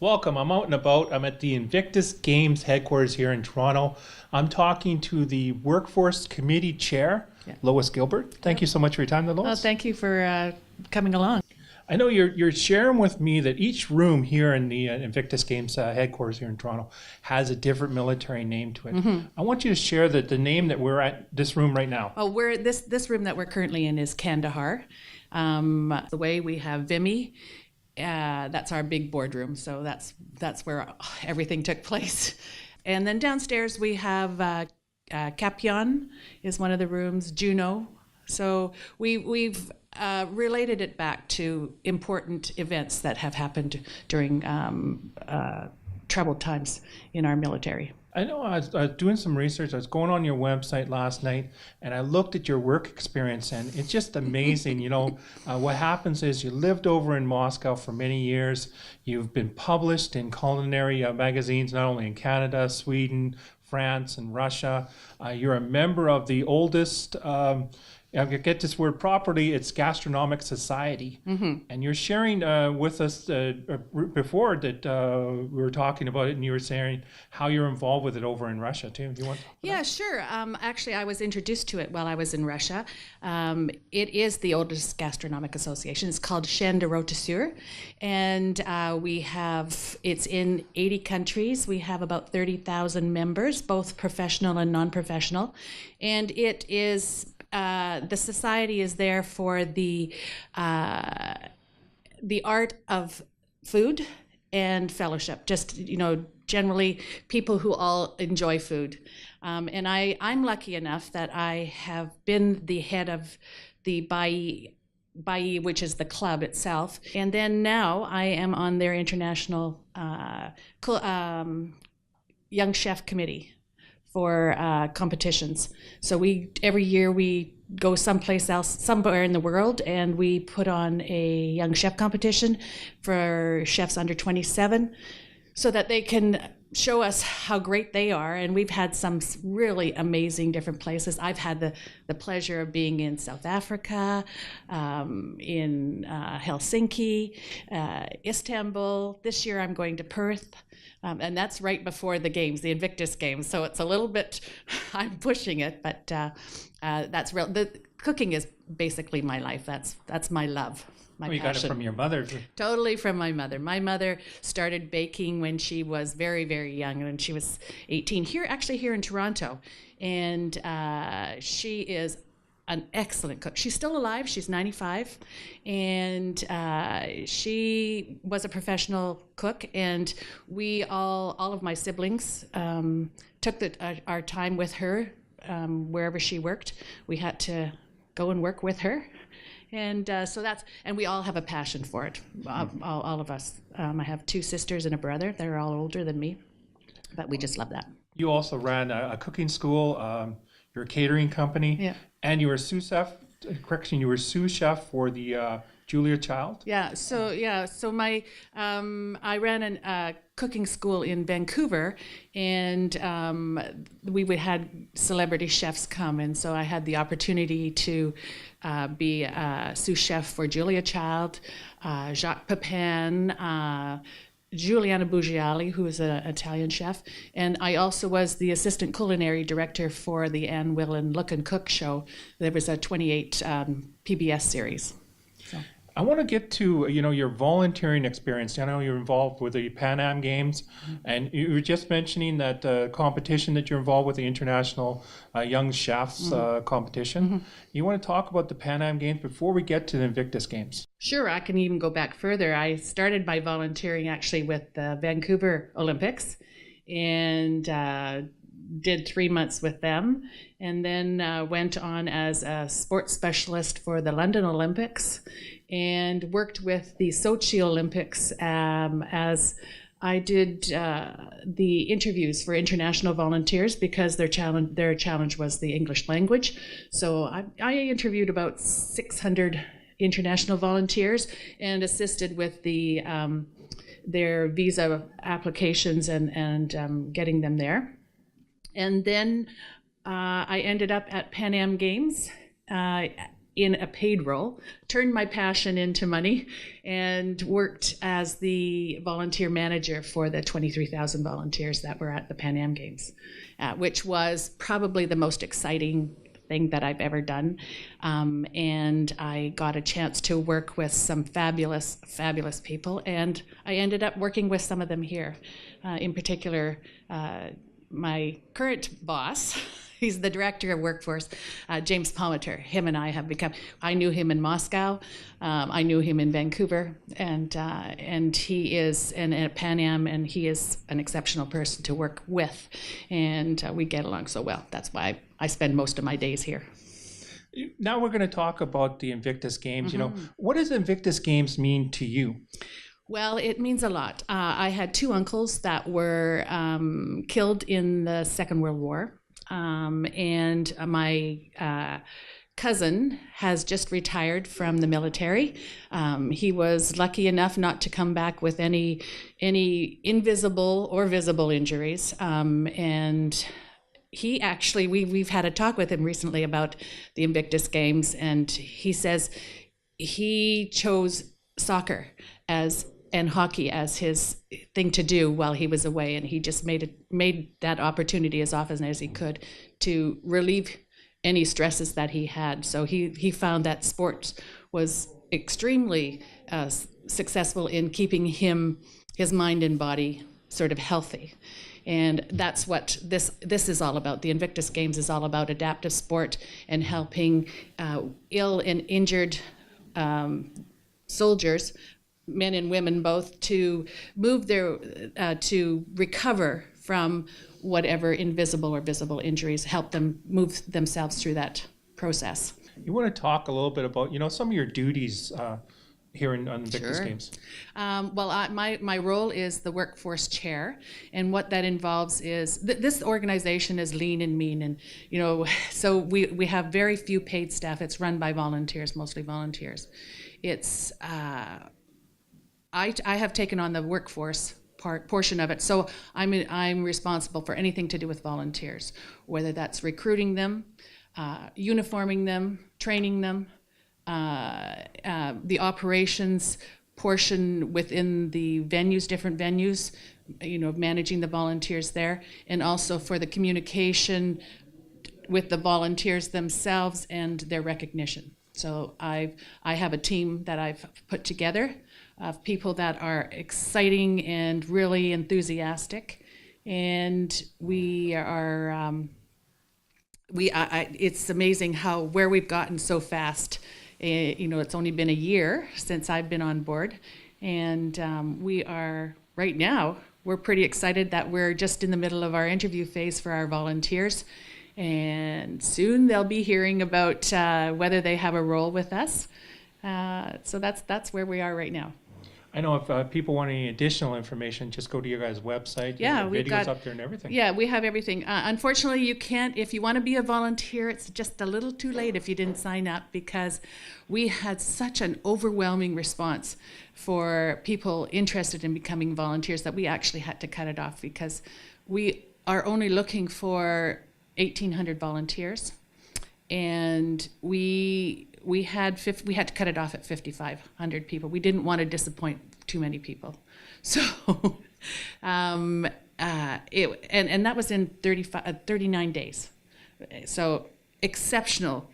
Welcome. I'm out and about. I'm at the Invictus Games headquarters here in Toronto. I'm talking to the Workforce Committee Chair, Lois Gilbert. Thank you so much for your time, Lois. Thank you for coming along. I know you're sharing with me that each room here in the Invictus Games headquarters here in Toronto has a different military name to it. Mm-hmm. I want you to share the name that we're at this room right now. Oh, this room that we're currently in is Kandahar. The way we have Vimy. That's our big boardroom, so that's where everything took place. And then downstairs we have Capion is one of the rooms, Juno. So we've related it back to important events that have happened during troubled times in our military. I know I was doing some research. I was going on your website last night, and I looked at your work experience, and it's just amazing. What happens is you lived over in Moscow for many years. You've been published in culinary magazines, not only in Canada, Sweden, France, and Russia. You're a member of the oldest, I get this word properly, it's Gastronomic Society. Mm-hmm. And you're sharing with us before that we were talking about it, and you were saying how you're involved with it over in Russia too. Do you want to talk about that? Sure. Actually, I was introduced to it while I was in Russia. It is the oldest gastronomic association. It's called Chaine de Rotisseurs. And it's in 80 countries. We have about 30,000 members, both professional and non-professional. And it is... the society is there for the art of food and fellowship. Just generally people who all enjoy food. And I'm lucky enough that I have been the head of the Bailly, which is the club itself. And then now I am on their international young chef committee for competitions. So every year we go someplace else, somewhere in the world, and we put on a young chef competition for chefs under 27 so that they can show us how great they are. And we've had some really amazing different places. I've had the pleasure of being in South Africa, in Helsinki, Istanbul. This year I'm going to Perth. And that's right before the games, the Invictus Games. So it's a little bit, I'm pushing it, but that's real. The cooking is basically my life. That's my love, my passion. You got it from your mother. Totally from my mother. My mother started baking when she was very, very young, when she was 18, here in Toronto. And she is an excellent cook. She's still alive. She's 95, and she was a professional cook. And we all of my siblings took our time with her wherever she worked. We had to go and work with her, and and we all have a passion for it. All of us. I have 2 sisters and a brother. They're all older than me, but we just love that. You also ran a cooking school. You're a catering company. Yeah. And you were sous chef. You were sous chef for the Julia Child. So my I ran a cooking school in Vancouver, and we had celebrity chefs come, and so I had the opportunity to be a sous chef for Julia Child, Jacques Pépin, Giuliano Bugialli, who is an Italian chef, and I also was the assistant culinary director for the Anne Willan Look and Cook show. There was a 28 PBS series. So. I want to get to your volunteering experience. I know you're involved with the Pan Am Games, and you were just mentioning that competition that you're involved with, the International Young Chefs competition. Mm-hmm. You want to talk about the Pan Am Games before we get to the Invictus Games? Sure, I can even go back further. I started my volunteering actually with the Vancouver Olympics, and did 3 months with them, and then went on as a sports specialist for the London Olympics, and worked with the Sochi Olympics as I did the interviews for international volunteers, because their challenge was the English language. So I interviewed about 600 international volunteers and assisted with their visa applications and getting them there. And then I ended up at Pan Am Games in a paid role, turned my passion into money, and worked as the volunteer manager for the 23,000 volunteers that were at the Pan Am Games, which was probably the most exciting thing that I've ever done. And I got a chance to work with some fabulous, fabulous people, and I ended up working with some of them here. In particular, my current boss, he's the director of workforce, James Palmater. Him and I have become, I knew him in Moscow, I knew him in Vancouver, and he is at Pan Am, and he is an exceptional person to work with, and we get along so well. That's why I spend most of my days here. Now we're going to talk about the Invictus Games. You know, what does Invictus Games mean to you? Well, it means a lot. I had two uncles that were killed in the Second World War. And my cousin has just retired from the military. He was lucky enough not to come back with any invisible or visible injuries. And he actually, we've had a talk with him recently about the Invictus Games, and he says he chose soccer and hockey as his thing to do while he was away, and he just made that opportunity as often as he could to relieve any stresses that he had. So he found that sports was extremely successful in keeping his mind and body sort of healthy. And that's what this is all about. The Invictus Games is all about adaptive sport and helping ill and injured soldiers, men and women both, to move to recover from whatever invisible or visible injuries, help them move themselves through that process. You want to talk a little bit about, some of your duties here on Invictus Games? Well, my role is the workforce chair, and what that involves is this organization is lean and mean, and so we have very few paid staff. It's run by volunteers, mostly volunteers. It's I have taken on the workforce portion of it, so I'm responsible for anything to do with volunteers, whether that's recruiting them, uniforming them, training them, the operations portion within the venues, different venues, managing the volunteers there, and also for the communication with the volunteers themselves and their recognition. So I have a team that I've put together of people that are exciting and really enthusiastic, and we are. It's amazing where we've gotten so fast. It's only been a year since I've been on board, and we are right now. We're pretty excited that we're just in the middle of our interview phase for our volunteers, and soon they'll be hearing about whether they have a role with us. So that's where we are right now. I know if people want any additional information, just go to your guys' website. Yeah, we've got videos up there and everything. Yeah, we have everything. Unfortunately, you can't, if you want to be a volunteer, it's just a little too late if you didn't sign up, because we had such an overwhelming response for people interested in becoming volunteers that we actually had to cut it off, because we are only looking for 1,800 volunteers, and we had to cut it off at 5,500 people. We didn't want to disappoint too many people, so and that was in 39 days. So exceptional,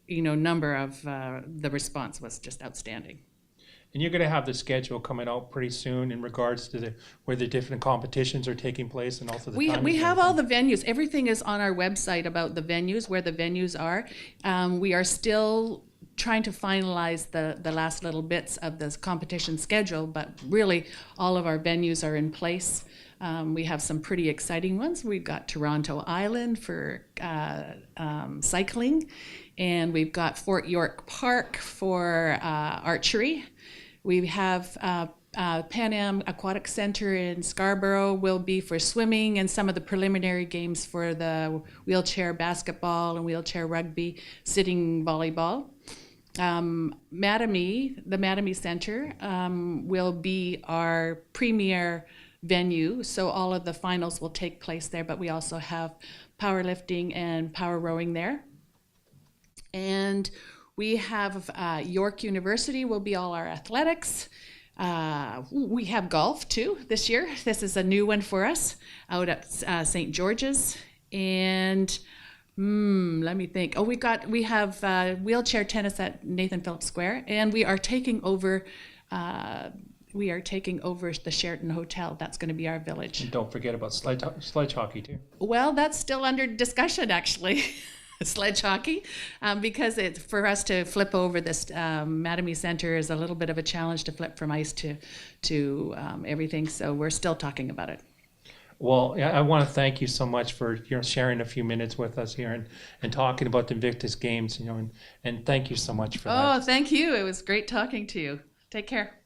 number of the response was just outstanding. And you're going to have the schedule coming out pretty soon in regards to where the different competitions are taking place, and also the we have all the venues. Everything is on our website about the venues, where the venues are. We are still trying to finalize the last little bits of this competition schedule, but really all of our venues are in place. We have some pretty exciting ones. We've got Toronto Island for cycling, and we've got Fort York Park for archery. We have Pan Am Aquatic Center in Scarborough will be for swimming, and some of the preliminary games for the wheelchair basketball and wheelchair rugby, sitting volleyball. The Mattamy Center will be our premier venue, so all of the finals will take place there, but we also have powerlifting and power rowing there. And We have York University will be all our athletics. We have golf too this year. This is a new one for us out at St. George's. And let me think. Oh, we have wheelchair tennis at Nathan Phillips Square, and we are taking over the Sheraton Hotel. That's going to be our village. And don't forget about sledge hockey too. Well, that's still under discussion, actually. Sledge hockey, because for us to flip over this Mattamy Center is a little bit of a challenge to flip from ice to everything. So we're still talking about it. Well, I want to thank you so much for sharing a few minutes with us here and talking about the Invictus Games, and thank you so much for that. Oh, thank you. It was great talking to you. Take care.